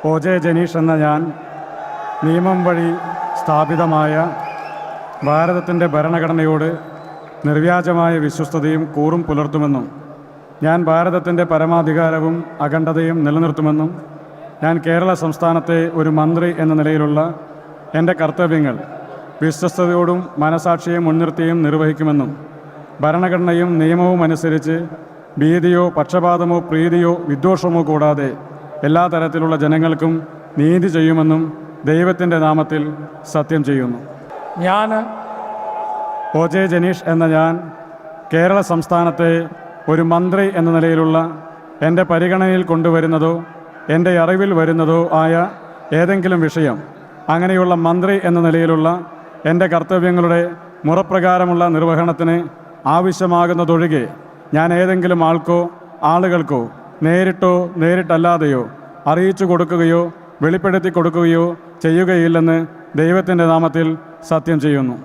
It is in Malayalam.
ഒ.ജെ. ജനീഷ് എന്ന ഞാൻ നിയമം വഴി സ്ഥാപിതമായ ഭാരതത്തിൻ്റെ ഭരണഘടനയോട് നിർവ്യാജമായ വിശ്വസ്തതയും കൂറും പുലർത്തുമെന്നും ഞാൻ ഭാരതത്തിൻ്റെ പരമാധികാരവും അഖണ്ഡതയും നിലനിർത്തുമെന്നും ഞാൻ കേരള സംസ്ഥാനത്തെ ഒരു മന്ത്രി എന്ന നിലയിലുള്ള എൻ്റെ കർത്തവ്യങ്ങൾ വിശ്വസ്തയോടും മനസാക്ഷിയെ മുൻനിർത്തിയും നിർവഹിക്കുമെന്നും ഭരണഘടനയും നിയമവും അനുസരിച്ച് ഭീതിയോ പക്ഷപാതമോ പ്രീതിയോ വിദ്വേഷമോ കൂടാതെ എല്ലാ തരത്തിലുള്ള ജനങ്ങൾക്കും നീതി ചെയ്യുമെന്നും ദൈവത്തിൻ്റെ നാമത്തിൽ സത്യം ചെയ്യുന്നു. ഞാൻ ഒ.ജെ. ജനീഷ് എന്ന ഞാൻ കേരള സംസ്ഥാനത്തെ ഒരു മന്ത്രി എന്ന നിലയിലുള്ള എൻ്റെ പരിഗണനയിൽ കൊണ്ടുവരുന്നതോ എൻ്റെ അറിവിൽ വരുന്നതോ ആയ ഏതെങ്കിലും വിഷയം അങ്ങനെയുള്ള മന്ത്രി എന്ന നിലയിലുള്ള എൻ്റെ കർത്തവ്യങ്ങളുടെ മുറപ്രകാരമുള്ള നിർവഹണത്തിന് ആവശ്യമാകുന്നതൊഴികെ ഞാൻ ഏതെങ്കിലും ആളുകൾക്കോ നേരിട്ടോ നേരിട്ടല്ലാതെയോ അറിയിച്ചു കൊടുക്കുകയോ വെളിപ്പെടുത്തി കൊടുക്കുകയോ ചെയ്യുകയില്ലെന്ന് ദൈവത്തിൻ്റെ നാമത്തിൽ സത്യം ചെയ്യുന്നു.